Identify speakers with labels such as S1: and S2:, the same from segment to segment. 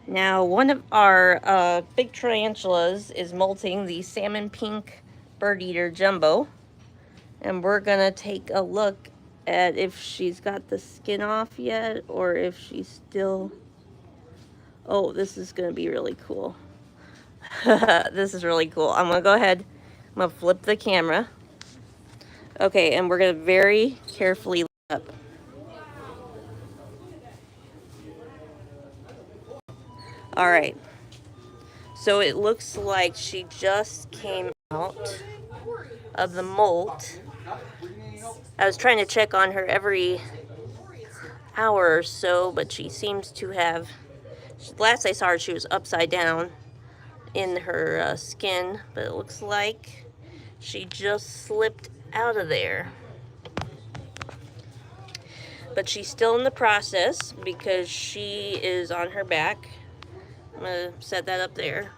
S1: Now, one of our big tarantulas is molting, the salmon pink bird eater jumbo. And we're gonna take a look at if she's got the skin off yet or if she's still... Oh, this is gonna be really cool. This is really cool. I'm gonna go ahead, I'm gonna flip the camera. Okay, and we're gonna very carefully look up. All right, so it looks like she just came out of the molt. I was trying to check on her every hour or so, but she seems to have... Last I saw her, she was upside down in her skin, but it looks like she just slipped out of there. But she's still in the process because she is on her back. I'm gonna set that up there.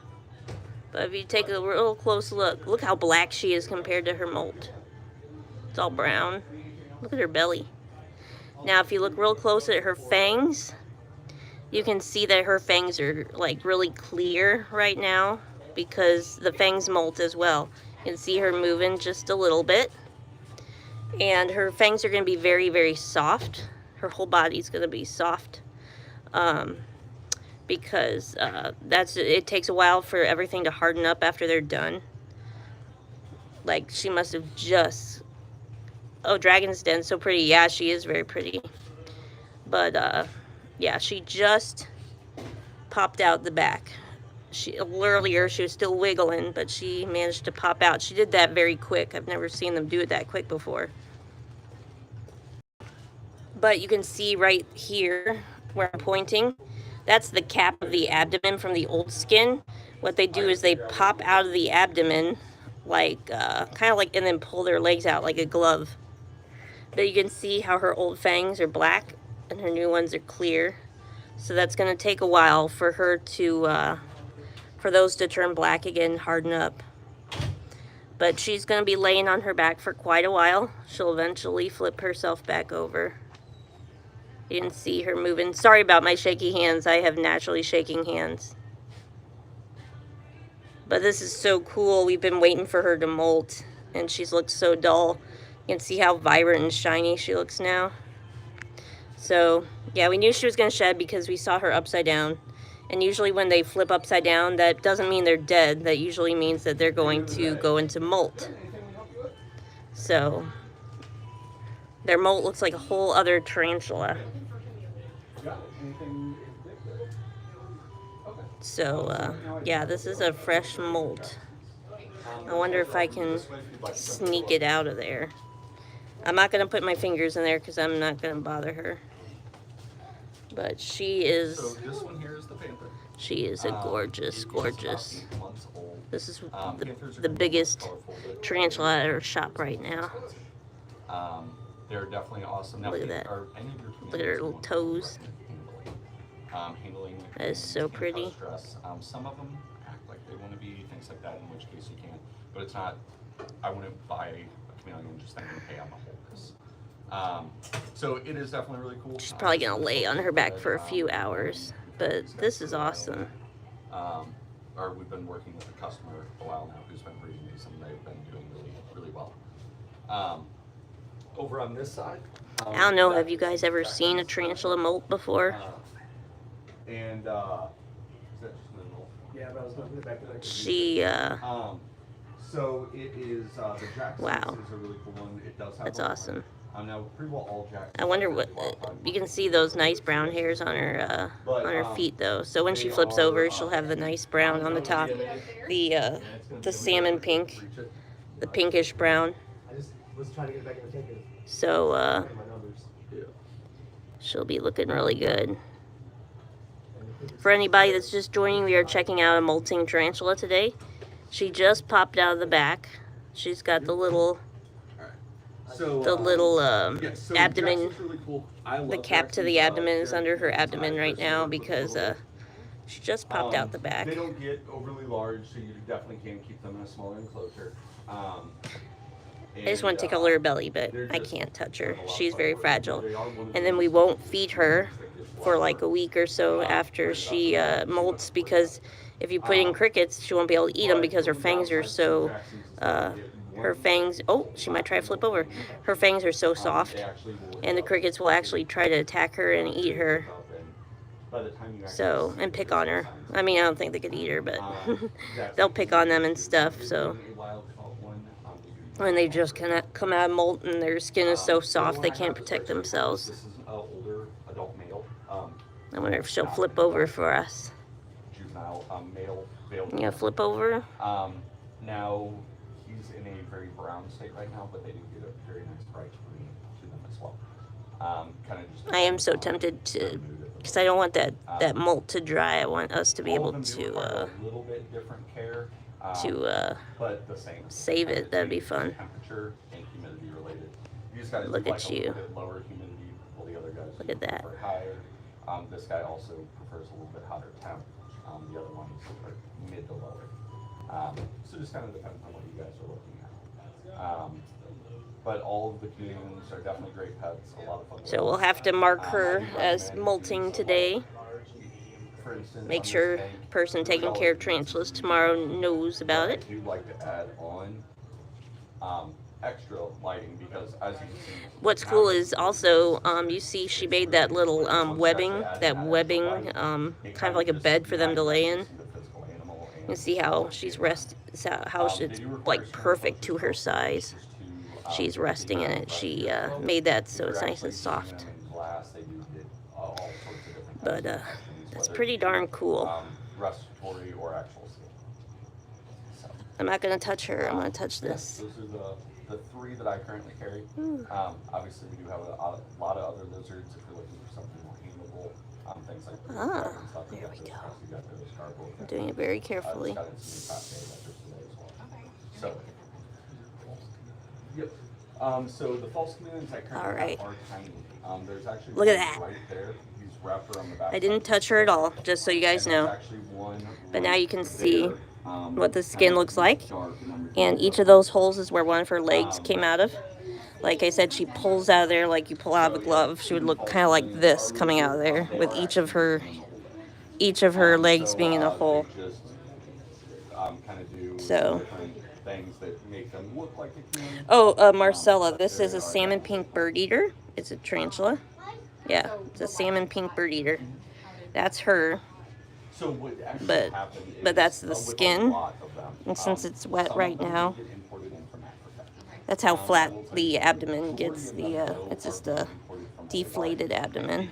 S1: But if you take a real close look, look how black she is compared to her molt. It's all brown. Look at her belly. Now, if you look real close at her fangs, you can see that her fangs are like really clear right now because the fangs molt as well. You can see her moving just a little bit. And her fangs are going to be very, very soft. Her whole body's going to be soft. Because it takes a while for everything to harden up after they're done. Like, she must have just... Oh, Dragon's Den, so pretty. Yeah, she is very pretty. But, yeah, she just popped out the back. Earlier, she was still wiggling, but she managed to pop out. She did that very quick. I've never seen them do it that quick before. But you can see right here where I'm pointing, that's the cap of the abdomen from the old skin. What they do is they pop out of the abdomen, like, kind of like, and then pull their legs out like a glove. But you can see how her old fangs are black and her new ones are clear. So that's going to take a while for her to, for those to turn black again, harden up. But she's going to be laying on her back for quite a while. She'll eventually flip herself back over. You can see her moving. Sorry about my shaky hands. I have naturally shaking hands. But this is so cool. We've been waiting for her to molt, and she's looked so dull. You can see how vibrant and shiny she looks now. So, yeah, we knew she was going to shed because we saw her upside down. And usually when they flip upside down, that doesn't mean they're dead. That usually means that they're going to go into molt. So, their molt looks like a whole other tarantula. So, yeah, this is a fresh molt. I wonder if I can sneak it out of there. I'm not going to put my fingers in there because I'm not going to bother her. But she is...
S2: So this one here is the panther.
S1: She is a gorgeous, gorgeous... This is the biggest tarantula at our shop right now.
S2: They're definitely awesome. Now,
S1: look at that. Look at her little toes.
S2: Handling
S1: that is so pretty.
S2: Stress. Some of them act like they want to be things like that, in which case you can. But it's not, I wouldn't buy a chameleon just thinking, hey, I'm a Hulk. So it is definitely really cool.
S1: She's probably going to lay on her back for a few hours. But this is awesome.
S2: Or we've been working with a customer a while now who's been breeding these, and they've been doing really, really well. Over on this side.
S1: I don't know, have you guys ever seen a tarantula molt before?
S2: And, is that just an molt? Yeah, but I was looking back at
S1: She,
S2: so it is, the Jackson
S1: wow.
S2: is a really cool one. It does have
S1: That's awesome.
S2: Now, pretty well all Jacksons.
S1: I wonder what, you can see those nice brown hairs on her feet though. So when she flips over, she'll have the nice brown on the top. The salmon pink, the pinkish brown. So, she'll be looking really good. For anybody that's just joining, we are checking out a molting tarantula today. She just popped out of the back. She's got the little, abdomen, the cap to the abdomen is under her abdomen right now because she just popped out the back.
S2: They don't get overly large, so you definitely can keep them in a smaller enclosure.
S1: I just want to tickle her belly, but I can't touch her. She's very fragile. And then we won't feed her for like a week or so after she molts, because if you put in crickets, she won't be able to eat them because her fangs are so, oh, she might try to flip over. Her fangs are so soft, and the crickets will actually try to attack her and eat her. So, and pick on her. I mean, I don't think they could eat her, but they'll pick on them and stuff, so. When they just kind of come out of molt and their skin is so soft they can't protect themselves.
S2: This is an older adult male.
S1: I wonder if she'll flip over for us.
S2: Juvenile male.
S1: Yeah, flip over.
S2: Now he's in a very brown state right now, but they do get a very nice bright green to them as well. Kind of just.
S1: I am so tempted to, because I don't want that molt to dry. I want us to be able to
S2: a little bit different care.
S1: But
S2: the same.
S1: Save it. That'd be fun.
S2: Temperature and humidity related. These guys
S1: look at you.
S2: A bit lower humidity, while the other guys
S1: look at that.
S2: prefer higher. This guy also prefers a little bit hotter temp. The other ones are mid to lower. So just kind of depends on what you guys are looking at. But all of the chameleons are definitely great pets. A lot of fun.
S1: So we'll have to mark her as molting today. Make sure the person taking care of tarantulas tomorrow knows about it.
S2: I do like to add on extra lighting because, as you can see,
S1: what's cool is also you see she made that little webbing, kind of like a bed for them to lay in. You see how she's how it's like perfect to her size. She's resting in it. She made that so it's nice and soft. But that's pretty darn cool.
S2: Respiratory or actual skin. So.
S1: I'm not going to touch her. I'm going to touch this.
S2: Those are the three that I currently carry. Obviously, we do have a lot of other lizards if you're looking for something more handleable. Things like
S1: there we go. I'm doing it very carefully.
S2: So, yep. So the false chameleons I currently have are tiny. There's actually
S1: look at that.
S2: Right there. Wrapped around the back.
S1: I didn't touch her at all, just so you guys know. But now you can see what the skin looks like. And each of those holes is where one of her legs came out of. Like I said, she pulls out of there like you pull out of a glove. She would look kind of like this coming out of there, with each of her legs being in a hole. So. Oh, Marcella, this is a salmon pink bird eater. It's a tarantula. Yeah, it's a salmon pink bird eater. That's her. But that's the skin. And since it's wet right now, that's how flat the abdomen gets. It's just a deflated abdomen.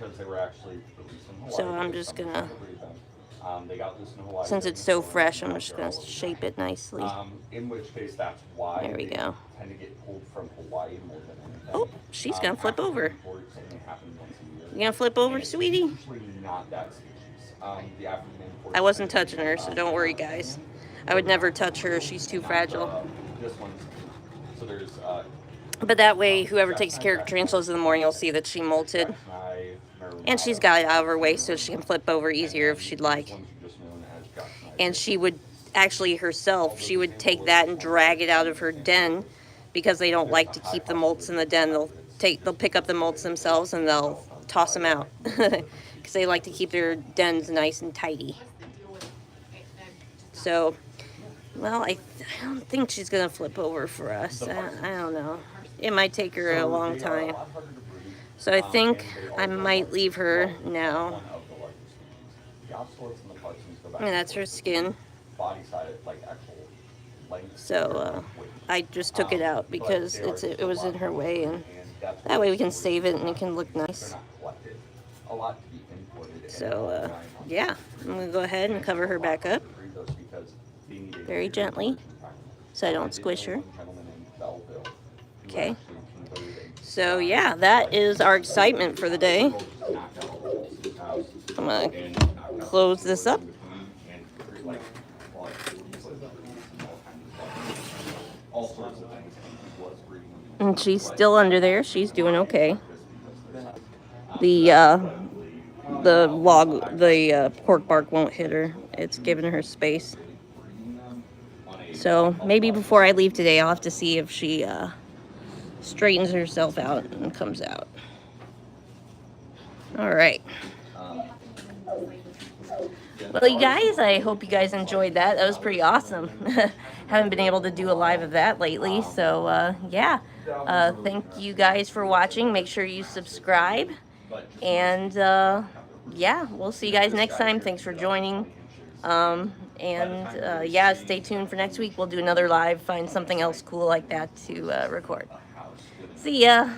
S1: So I'm just gonna, since it's so fresh, I'm just gonna shape it nicely.
S2: In which case, that's why
S1: there we go.
S2: Tend to get pulled from Hawaii more than anything.
S1: Oh, she's gonna flip over. You gonna flip over, sweetie? I wasn't touching her, so don't worry, guys. I would never touch her. She's too fragile. But that way, whoever takes care of tarantulas in the morning will see that she molted. And she's got it out of her way so she can flip over easier if she'd like. And she would actually herself, she would take that and drag it out of her den, because they don't like to keep the molts in the den. They'll pick up the molts themselves and they'll toss them out because they like to keep their dens nice and tidy. So, well, I don't think she's gonna flip over for us. I don't know. It might take her a long time. So I think I might leave her now. And that's her skin. So I just took it out because it was in her way, and that way we can save it and it can look nice. So yeah, I'm gonna go ahead and cover her back up very gently so I don't squish her. Okay. So yeah, that is our excitement for the day. I'm gonna close this up. And she's still under there. She's doing okay. The pork bark won't hit her. It's giving her space. So maybe before I leave today, I'll have to see if she straightens herself out and comes out. All right. Well, you guys, I hope you guys enjoyed that. That was pretty awesome. Haven't been able to do a live of that lately, so yeah. Thank you guys for watching. Make sure you subscribe, and yeah, we'll see you guys next time. Thanks for joining. And yeah, stay tuned for next week. We'll do another live, find something else cool like that to record. See ya.